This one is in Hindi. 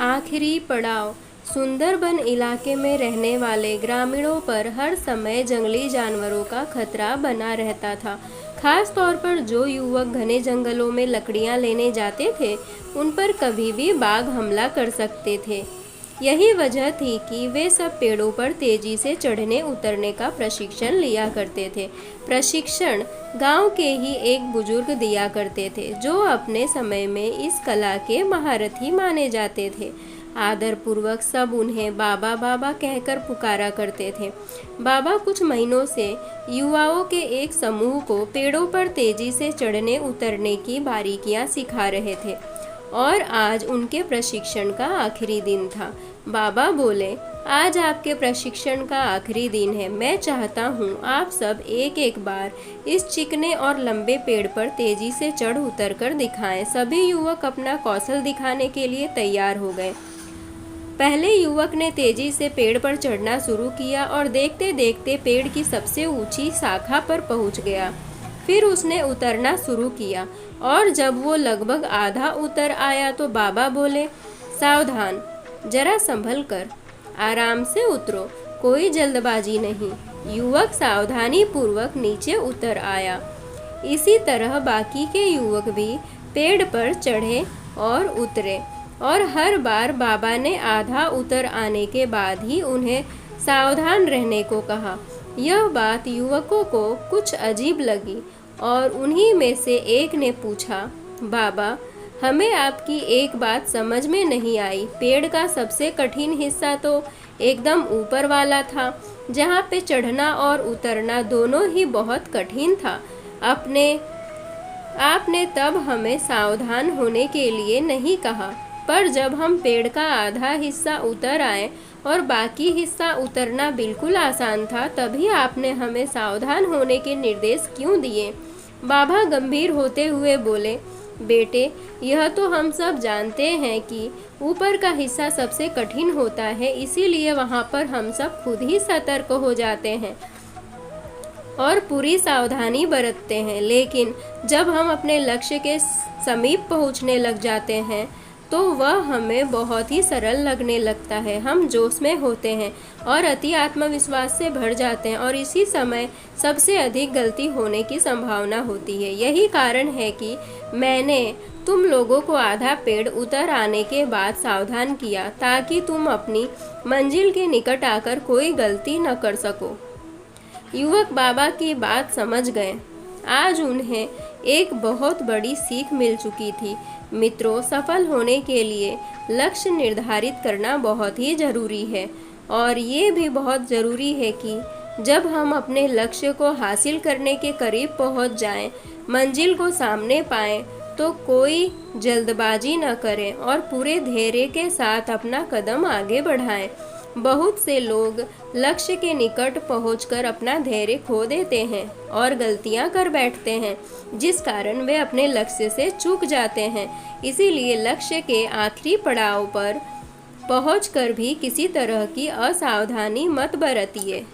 आखिरी पड़ाव। सुंदरबन इलाके में रहने वाले ग्रामीणों पर हर समय जंगली जानवरों का खतरा बना रहता था। खास तौर पर जो युवक घने जंगलों में लकड़ियां लेने जाते थे, उन पर कभी भी बाघ हमला कर सकते थे। यही वजह थी कि वे सब पेड़ों पर तेजी से चढ़ने उतरने का प्रशिक्षण लिया करते थे। प्रशिक्षण गांव के ही एक बुजुर्ग दिया करते थे, जो अपने समय में इस कला के महारथी माने जाते थे। आदर पूर्वक सब उन्हें बाबा बाबा कहकर पुकारा करते थे। बाबा कुछ महीनों से युवाओं के एक समूह को पेड़ों पर तेजी से चढ़ने उतरने की बारीकियां सिखा रहे थे, और आज उनके प्रशिक्षण का आखिरी दिन था। बाबा बोले, आज आपके प्रशिक्षण का आखिरी दिन है। मैं चाहता हूँ आप सब एक एक बार इस चिकने और लंबे पेड़ पर तेजी से चढ़ उतर कर दिखाएं। सभी युवक अपना कौशल दिखाने के लिए तैयार हो गए। पहले युवक ने तेजी से पेड़ पर चढ़ना शुरू किया और देखते देखते पेड़ की सबसे ऊंची शाखा पर पहुंच गया। फिर उसने उतरना शुरू किया, और जब वो लगभग आधा उतर आया तो बाबा बोले, सावधान, जरा संभल कर, आराम से उतरो, कोई जल्दबाजी नहीं। युवक सावधानी पूर्वक नीचे उतर आया। इसी तरह बाकी के युवक भी पेड़ पर चढ़े और उतरे, और हर बार बाबा ने आधा उतर आने के बाद ही उन्हें सावधान रहने को कहा। यह बात युवकों को कुछ अजीब लगी, और उन्हीं में से एक ने पूछा, बाबा, हमें आपकी एक बात समझ में नहीं आई। पेड़ का सबसे कठिन हिस्सा तो एकदम ऊपर वाला था, जहाँ पे चढ़ना और उतरना दोनों ही बहुत कठिन था। आपने तब हमें सावधान होने के लिए नहीं कहा, पर जब हम पेड़ का आधा हिस्सा उतर आए और बाकी हिस्सा उतरना बिल्कुल आसान था, तभी आपने हमें सावधान होने के निर्देश क्यों दिए? बाबा गंभीर होते हुए बोले, बेटे, यह तो हम सब जानते हैं कि ऊपर का हिस्सा सबसे कठिन होता है, इसीलिए वहाँ पर हम सब खुद ही सतर्क हो जाते हैं और पूरी सावधानी बरतते हैं। लेकिन जब हम अपने लक्ष्य के समीप पहुँचने लग जाते हैं, तो वह हमें बहुत ही सरल लगने लगता है। हम जोश में होते हैं और अति आत्मविश्वास से भर जाते हैं, और इसी समय सबसे अधिक गलती होने की संभावना होती है। यही कारण है कि मैंने तुम लोगों को आधा पेड़ उतर आने के बाद सावधान किया, ताकि तुम अपनी मंजिल के निकट आकर कोई गलती न कर सको। युवक बाबा की बात समझ गए। आज उन्हें एक बहुत बड़ी सीख मिल चुकी थी। मित्रों, सफल होने के लिए लक्ष्य निर्धारित करना बहुत ही ज़रूरी है, और ये भी बहुत ज़रूरी है कि जब हम अपने लक्ष्य को हासिल करने के करीब पहुंच जाएं, मंजिल को सामने पाएं, तो कोई जल्दबाजी न करें और पूरे धैर्य के साथ अपना कदम आगे बढ़ाएं। बहुत से लोग लक्ष्य के निकट पहुंचकर अपना धैर्य खो देते हैं और गलतियां कर बैठते हैं, जिस कारण वे अपने लक्ष्य से चूक जाते हैं। इसीलिए लक्ष्य के आखिरी पड़ाव पर पहुंचकर भी किसी तरह की असावधानी मत बरतिए।